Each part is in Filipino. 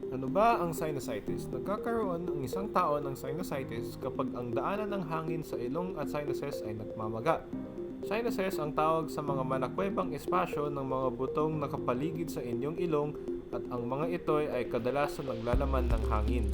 Ano ba ang sinusitis? Nagkakaroon ang isang tao ng sinusitis kapag ang daanan ng hangin sa ilong at sinuses ay nagmamaga. Sinuses ang tawag sa mga malakwebang espasyo ng mga butong nakapaligid sa inyong ilong at ang mga ito ay kadalasan naglalaman ng hangin.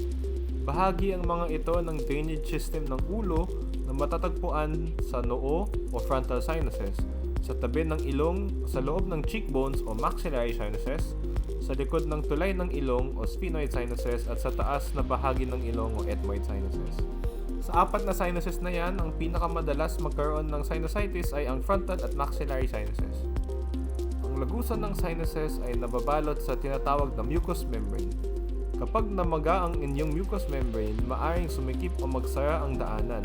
Bahagi ang mga ito ng drainage system ng ulo na matatagpuan sa noo o frontal sinuses, sa tabi ng ilong, sa loob ng cheekbones o maxillary sinuses, sa likod ng tulay ng ilong o sphenoid sinuses at sa taas na bahagi ng ilong o ethmoid sinuses. Sa apat na sinuses na yan, ang pinakamadalas magkaroon ng sinusitis ay ang frontal at maxillary sinuses. Ang lagusan ng sinuses ay nababalot sa tinatawag na mucous membrane. Kapag namaga ang inyong mucous membrane, maaring sumikip o magsara ang daanan.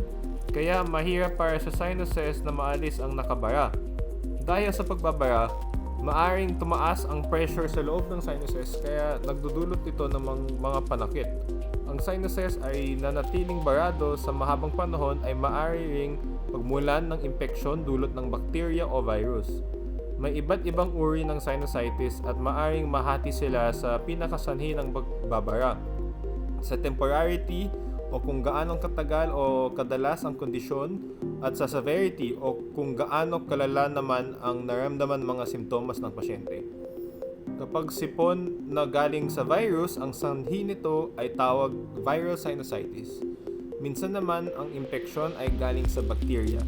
Kaya mahirap para sa sinuses na maalis ang nakabara. Dahil sa pagbabara, maaring tumaas ang pressure sa loob ng sinuses kaya nagdudulot ito ng mga panakit. Ang sinuses ay nanatiling barado sa mahabang panahon ay maaring pagmulan ng impeksyon dulot ng bakterya o virus. May iba't ibang uri ng sinusitis at maaring mahati sila sa pinakasanhi ng pagbabara, sa temporarity o kung gaano katagal o kadalas ang kondisyon, at sa severity o kung gaano kalala naman ang naramdaman mga simptomas ng pasyente. Kapag sipon na galing sa virus, ang sanhi nito ay tawag viral sinusitis. Minsan naman ang impeksyon ay galing sa bakterya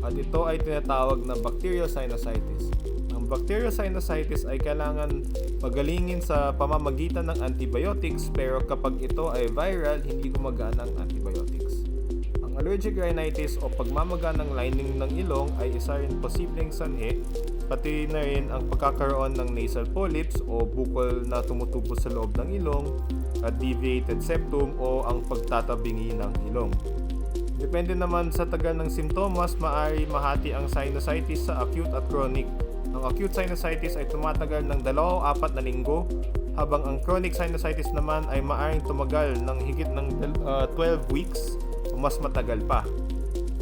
at ito ay tinatawag na bacterial sinusitis. Ang bacterial sinusitis ay kailangan pagalingin sa pamamagitan ng antibiotics, pero kapag ito ay viral, hindi gumagana ang antibiotics. Ang allergic rhinitis o pagmamaga ng lining ng ilong ay isa rin posibleng sanhi, pati na rin ang pagkakaroon ng nasal polyps o bukol na tumutubo sa loob ng ilong at deviated septum o ang pagtatabingi ng ilong. Depende naman sa tagal ng simptomas, maaari mahati ang sinusitis sa acute at chronic. Ang acute sinusitis ay tumatagal ng 2-4 na linggo, habang ang chronic sinusitis naman ay maaaring tumagal ng higit ng 12 weeks o mas matagal pa.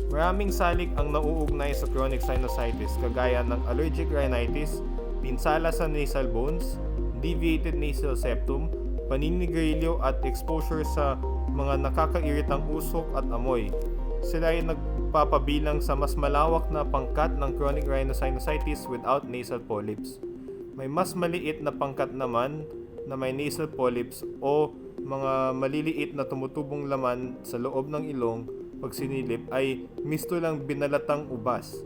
Maraming salik ang nauugnay sa chronic sinusitis kagaya ng allergic rhinitis, pinsala sa nasal bones, deviated nasal septum, paninigarilyo at exposure sa mga nakakairitang usok at amoy. Sila ay nagpapabilang sa mas malawak na pangkat ng chronic rhinosinusitis without nasal polyps. May mas maliit na pangkat naman na may nasal polyps o mga maliliit na tumutubong laman sa loob ng ilong. Pag sinilip ay misto lang binalatang ubas.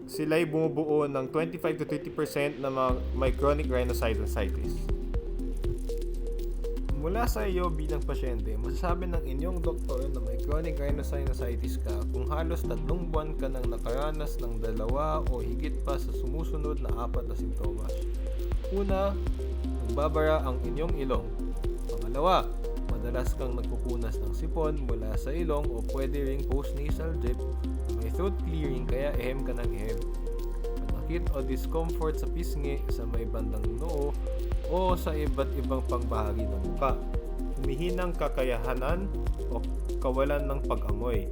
Sila ay bumubuo ng 25 to 30% na may chronic rhinosinusitis. Mula sa iyo bilang pasyente, masasabi ng inyong doktor na may chronic rhinosinusitis ka kung halos 3 buwan ka nang nakaranas ng 2 o higit pa sa sumusunod na 4 na simptomas. Una, nagbabara ang inyong ilong. Pangalawa, madalas kang nagpupunas ng sipon mula sa ilong o pwede ring postnasal drip, may throat clearing kaya ehem ka ng ehem. Panakit o discomfort sa pisngi sa may bandang noo o sa iba't ibang pangbahagi ng muka. Humihinang kakayahanan o kawalan ng pag-amoy.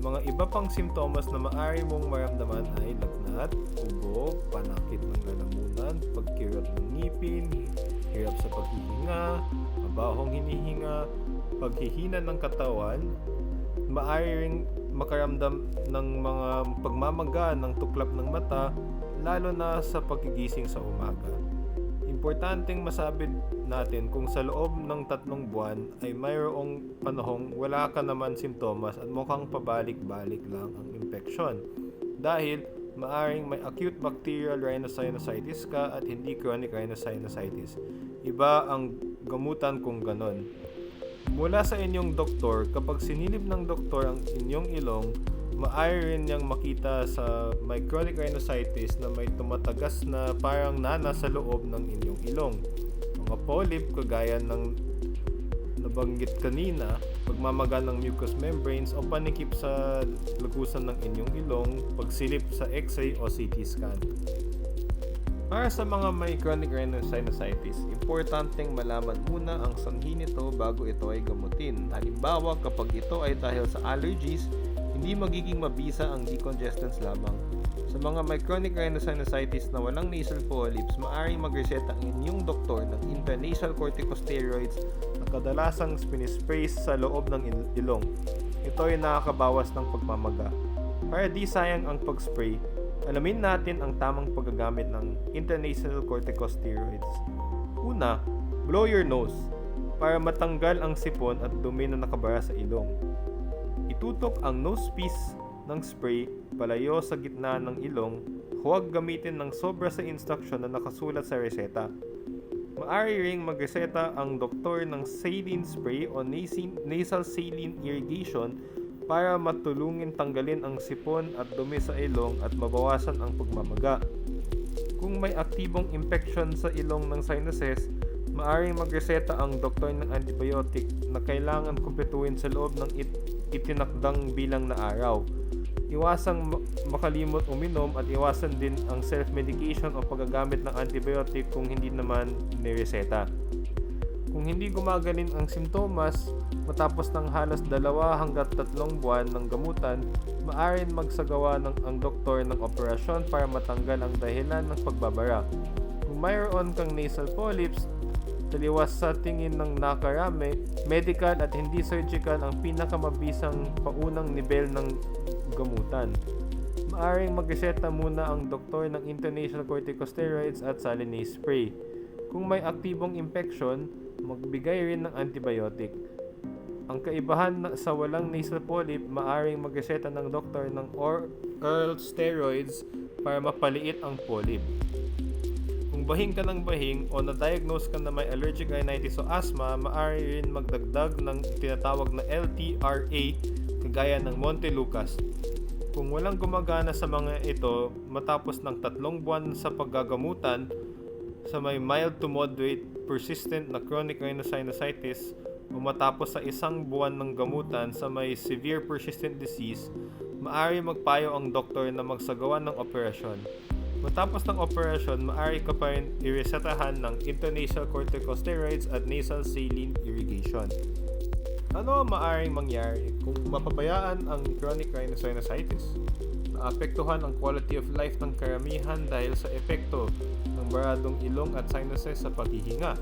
Mga iba pang simptomas na maaari mong maramdaman ay lagnat, ubo, panakit ng lalamunan, pagkirot ng ngipin, hirap sa paghihinga, mabahong hinihinga, paghihina ng katawan, maaari ring makaramdam ng mga pagmamaga ng tuklap ng mata, lalo na sa paggigising sa umaga. Importanteng masabi natin kung sa loob ng 3 buwan ay mayroong panahong wala ka naman simptomas at mukhang pabalik-balik lang ang infeksyon. Dahil maaring may acute bacterial rhinosinusitis ka at hindi chronic rhinosinusitis. Iba ang gamutan kung ganon. Mula sa inyong doktor, kapag sinilip ng doktor ang inyong ilong, maaari rin niyang makita sa may chronic rhinositis na may tumatagas na parang nana sa loob ng inyong ilong. Mga polyp kagaya ng nabanggit kanina, pagmamaga ng mucous membranes o panikip sa lagusan ng inyong ilong, pagsilip sa X-ray o CT scan. Para sa mga may chronic rhinosinusitis, importanteng malaman muna ang sanhi nito bago ito ay gamutin. Halimbawa, kapag ito ay dahil sa allergies, hindi magiging mabisa ang decongestants lamang. Sa mga may chronic rhinosinusitis na walang nasal polyps, maaaring magreseta ang inyong doktor ng intranasal corticosteroids na kadalasang spray sa loob ng ilong. Ito ay nakakabawas ng pagmamaga. Para di sayang ang pag-spray, alamin natin ang tamang paggagamit ng intranasal corticosteroids. Una, blow your nose para matanggal ang sipon at dumi na nakabara sa ilong. Itutok ang nose piece ng spray palayo sa gitna ng ilong. Huwag gamitin ng sobra sa instruction na nakasulat sa reseta. Maaari ring magreseta ang doktor ng saline spray o nasal saline irrigation para matulungin tanggalin ang sipon at dumi sa ilong at mabawasan ang pagmamaga. Kung may aktibong infection sa ilong ng sinuses, maaaring magreseta ang doktor ng antibiotic na kailangan kumpletuhin sa loob ng itinakdang bilang na araw. Iwasang makalimot uminom at iwasan din ang self-medication o paggagamit ng antibiotic kung hindi naman nireseta. Kung hindi gumagaling ang simptomas matapos ng halos 2 hanggang 3 buwan ng gamutan, maaaring magsagawa ang doktor ng operasyon para matanggal ang dahilan ng pagbabara. Kung mayroon kang nasal polyps, taliwas sa tingin ng nakarami, medical at hindi surgical ang pinakamabisang paunang nivel ng gamutan. Maaaring magreseta muna ang doktor ng intranasal corticosteroids at salinase spray. Kung may aktibong infection, magbigay rin ng antibiotic. Ang kaibahan sa walang nasal polyp, maaaring magreseta ng doktor ng oral steroids para mapaliit ang polyp. Kung bahing ka ng bahing o na-diagnose ka na may allergic rhinitis o asthma, maaari rin magdagdag ng tinatawag na LTRA kagaya ng Montelukast. Kung walang gumagana sa mga ito matapos ng 3 buwan sa paggagamutan sa may mild to moderate persistent na chronic rhinosinusitis o matapos sa 1 buwan ng gamutan sa may severe persistent disease, maaari magpayo ang doktor na magsagawa ng operasyon. Matapos ng operasyon, maaari ka pa rin iresetahan ng intranasal corticosteroids at nasal saline irrigation. Ano ang maaaring mangyari kung mapabayaan ang chronic rhinosinusitis? Naapektuhan ang quality of life ng karamihan dahil sa epekto ng baradong ilong at sinuses sa paghihinga,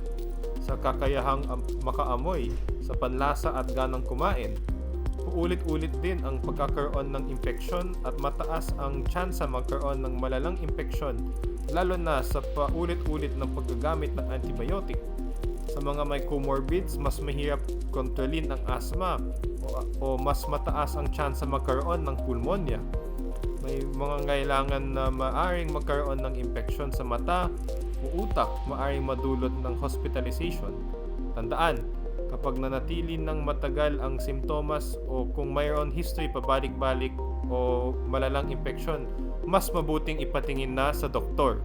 sa kakayahang makaamoy, sa panlasa at ganang kumain. Uulit-ulit din ang pagkakaroon ng infeksyon at mataas ang tsansa magkaroon ng malalang infeksyon, lalo na sa paulit-ulit ng paggagamit ng antibiotic. Sa mga may comorbids, mas mahirap kontrolin ang asthma o mas mataas ang tsansa magkaroon ng pulmonya. May mga kailangan na maaring magkaroon ng infeksyon sa mata o utak, maaring madulot ng hospitalization. Tandaan, kapag nanatili ng matagal ang simptomas o kung mayroon history pabalik-balik o malalang infeksyon, mas mabuting ipatingin na sa doktor.